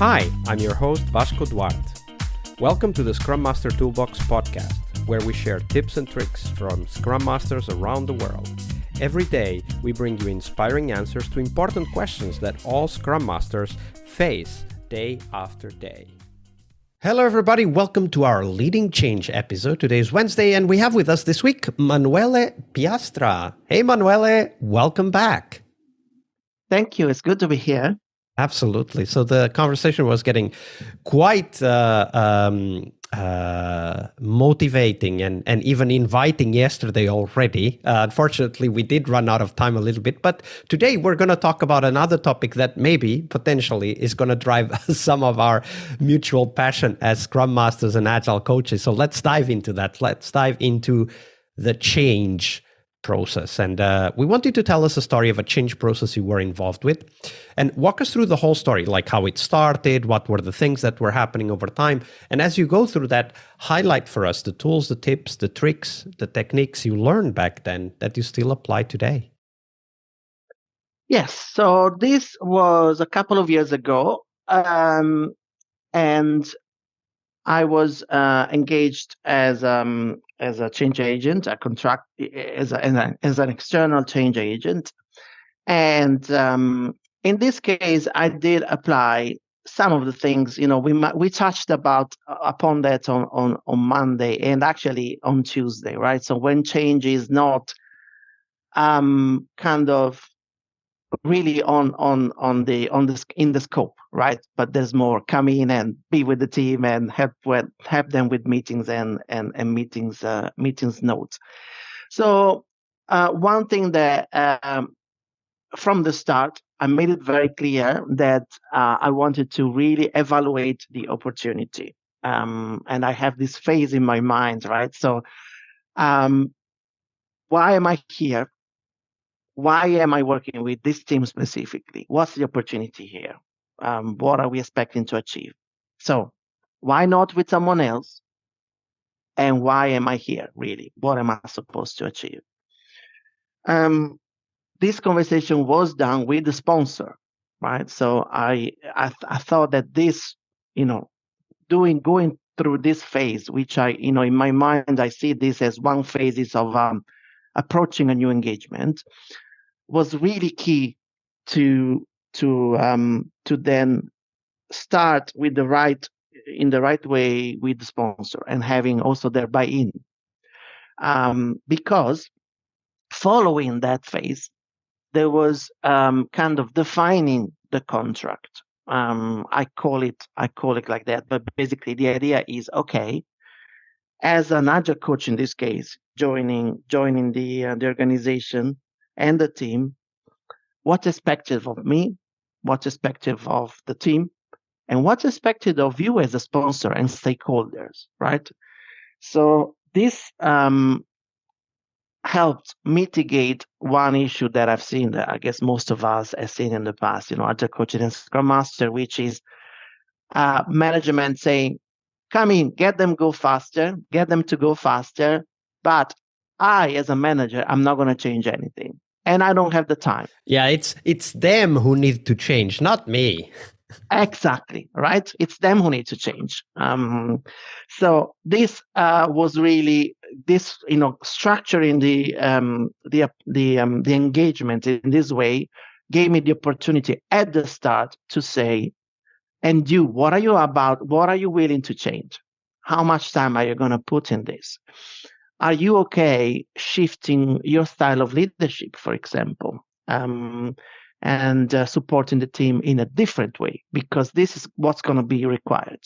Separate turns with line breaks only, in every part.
Hi, I'm your host Vasco Duarte. Welcome to the Scrum Master Toolbox podcast, where we share tips and tricks from Scrum Masters around the world. Every day, we bring you inspiring answers to important questions that all Scrum Masters face day after day. Hello everybody, welcome to our Leading Change episode. Today is Wednesday and we have with us this week Manuele Piastra. Hey Manuele, welcome back.
Thank you, it's good to be here.
Absolutely. So the conversation was getting quite motivating and even inviting yesterday already. Unfortunately, we did run out of time a little bit, but today we're going to talk about another topic that maybe potentially is going to drive some of our mutual passion as Scrum Masters and Agile coaches. So let's dive into that. Let's dive into the change process. And we want you to tell us a story of a change process you were involved with and walk us through the whole story, like how it started, what were the things that were happening over time. And as you go through that, highlight for us the tools, the tips, the tricks, the techniques you learned back then that you still apply today.
Yes, so this was a couple of years ago, and I was engaged as a change agent, a contract as an external change agent, and in this case, I did apply some of the things. You know, we touched upon that on Monday and actually on Tuesday, right? So when change is not kind of really in the scope, right? But there's more. Come in and be with the team and help them with meetings and meetings notes. So one thing that from the start I made it very clear that I wanted to really evaluate the opportunity, and I have this phase in my mind, right? So why am I here? Why am I working with this team specifically? What's the opportunity here? What are we expecting to achieve? So why not with someone else? And why am I here, really? What am I supposed to achieve? This conversation was done with the sponsor, right? So I thought that this, going through this phase, which in my mind, I see this as one phase of approaching a new engagement, was really key to then start with in the right way with the sponsor and having also their buy-in, because following that phase there was kind of defining the contract. I call it like that, but basically the idea is, okay, as an agile coach in this case, joining the organization and the team, what's expected of me, what's expected of the team, and what's expected of you as a sponsor and stakeholders, right? So this helped mitigate one issue that I've seen, that I guess most of us have seen in the past, Agile coaching and Scrum Master, which is management saying, come in, get them to go faster, but I, as a manager, I'm not going to change anything. And I don't have the time.
Yeah, it's them who need to change, not me.
Exactly, right? It's them who need to change. So this was really this, structuring the engagement in this way gave me the opportunity at the start to say, and you, what are you about? What are you willing to change? How much time are you going to put in this? Are you okay shifting your style of leadership, for example, and supporting the team in a different way? Because this is what's going to be required.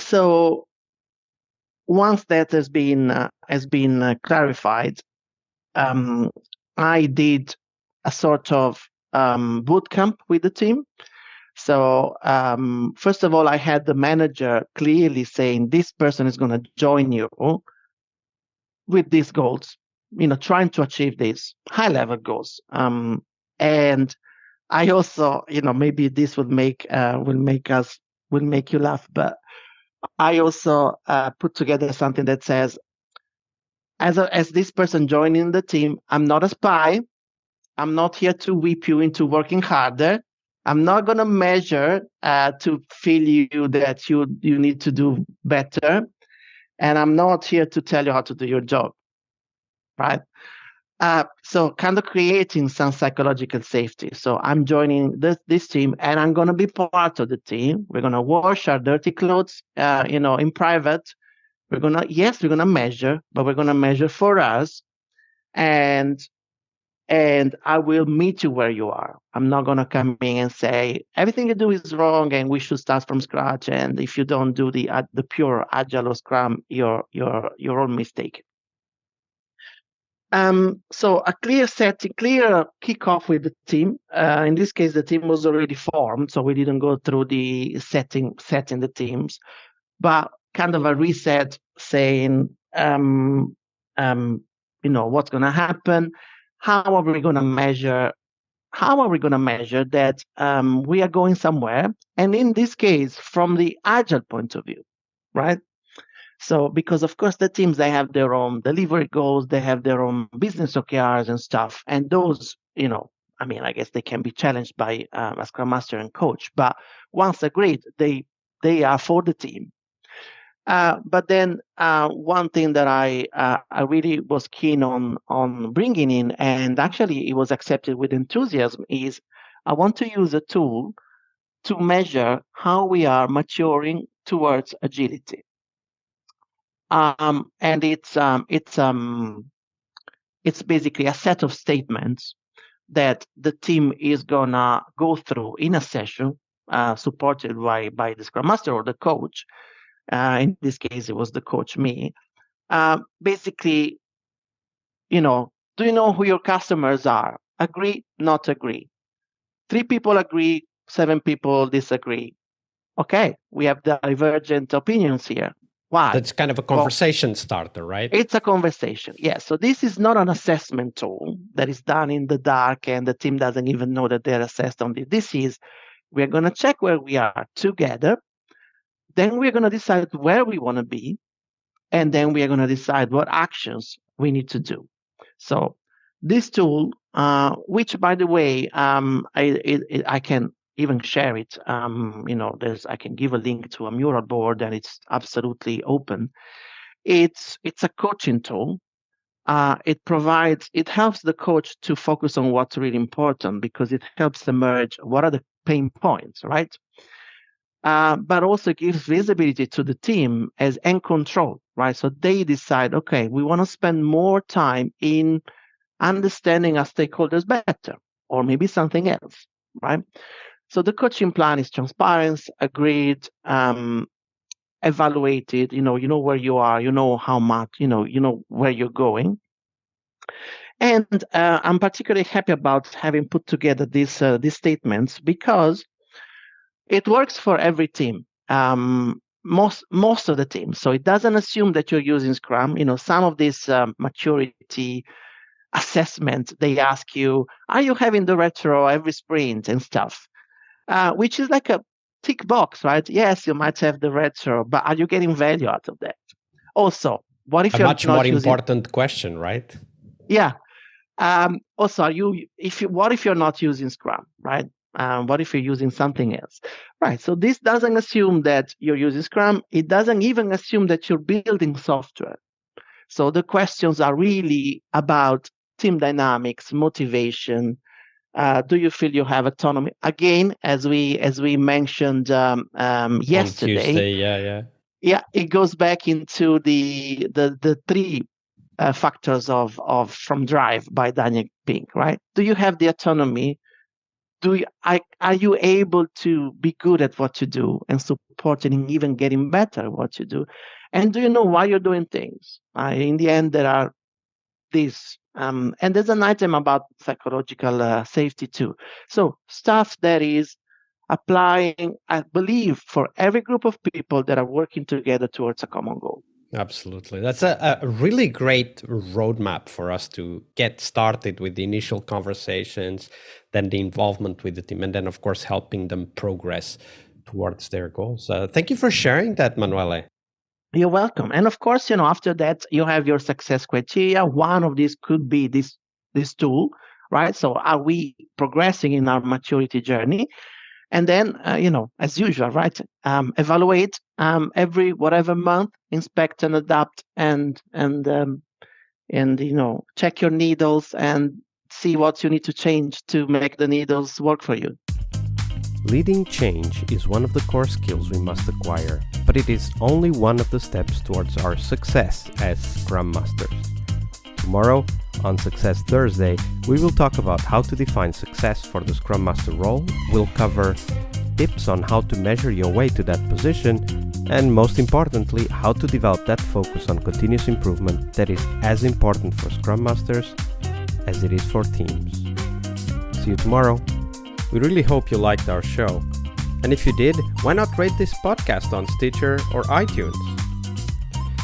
So once that has been clarified, I did a sort of boot camp with the team. So first of all, I had the manager clearly saying, this person is going to join you with these goals, trying to achieve these high-level goals. And I also, maybe this will make you laugh, but I also put together something that says, as this person joining the team, I'm not a spy. I'm not here to whip you into working harder. I'm not going to measure to feel you that you need to do better. And I'm not here to tell you how to do your job, right? So kind of creating some psychological safety. So I'm joining this team, and I'm going to be part of the team. We're going to wash our dirty clothes, in private. We're going to measure, but we're going to measure for us. And I will meet you where you are. I'm not going to come in and say everything you do is wrong and we should start from scratch. And if you don't do the pure Agile or Scrum, you're all mistaken. So a clear kickoff with the team. In this case, the team was already formed, so we didn't go through the setting the teams, but kind of a reset, saying, what's going to happen, how are we going to measure that we are going somewhere, and in this case, from the Agile point of view, right? So, because of course the teams, they have their own delivery goals, they have their own business OKRs and stuff, and those, I guess they can be challenged by a Scrum Master and coach, but once agreed, they are for the team. But then one thing that I really was keen on bringing in, and actually it was accepted with enthusiasm, is I want to use a tool to measure how we are maturing towards agility. And it's basically a set of statements that the team is gonna go through in a session, supported by the Scrum Master or the coach. In this case, it was the coach, me. Basically, do you know who your customers are? Agree, not agree. 3 people agree, 7 people disagree. Okay, we have divergent opinions here. Why?
That's kind of a conversation starter, right?
It's a conversation, yes. So this is not an assessment tool that is done in the dark and the team doesn't even know that they're assessed on this. This is, we're going to check where we are together. Then we're going to decide where we want to be. And then we are going to decide what actions we need to do. So this tool, which by the way, I can even share it. I can give a link to a mural board, and it's absolutely open. It's a coaching tool. It helps the coach to focus on what's really important, because it helps emerge what are the pain points, right? But also gives visibility to the team and control, right? So they decide, okay, we want to spend more time in understanding our stakeholders better, or maybe something else, right? So the coaching plan is transparent, agreed, evaluated. You know where you are, you know how much, you know where you're going. And I'm particularly happy about having put together these statements, because it works for every team, most of the teams. So it doesn't assume that you're using Scrum. Some of these maturity assessment, they ask you, are you having the retro every sprint and stuff, which is like a tick box, right? Yes, you might have the retro, but are you getting value out of that? Also, what if
a
you're
much
not
more
using...
important question, right?
Yeah. Also, what if you're not using Scrum, right? What if you're using something else? Right. So this doesn't assume that you're using Scrum. It doesn't even assume that you're building software. So the questions are really about team dynamics, motivation. Do you feel you have autonomy? Again, as we mentioned yesterday.
On Tuesday, yeah.
Yeah, it goes back into the 3 factors of from Drive by Daniel Pink, right? Do you have the autonomy? Are you able to be good at what you do and supporting and even getting better at what you do? And do you know why you're doing things? In the end, there are these, and there's an item about psychological safety too. So stuff that is applying, I believe, for every group of people that are working together towards a common goal.
Absolutely. That's a really great roadmap for us to get started with the initial conversations, then the involvement with the team, and then, of course, helping them progress towards their goals. Thank you for sharing that, Manuele.
You're welcome. And of course, after that, you have your success criteria. One of these could be this tool, right? So are we progressing in our maturity journey? And then, as usual, right? Evaluate every whatever month, inspect and adapt, and check your needles and see what you need to change to make the needles work for you.
Leading change is one of the core skills we must acquire, but it is only one of the steps towards our success as Scrum Masters. Tomorrow, on Success Thursday, we will talk about how to define success for the Scrum Master role. We'll cover tips on how to measure your way to that position, and most importantly, how to develop that focus on continuous improvement that is as important for Scrum Masters as it is for teams. See you tomorrow. We really hope you liked our show. And if you did, why not rate this podcast on Stitcher or iTunes?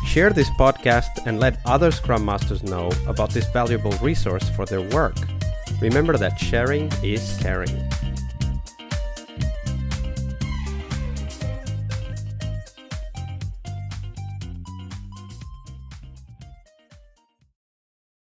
Share this podcast and let other Scrum Masters know about this valuable resource for their work. Remember that sharing is caring.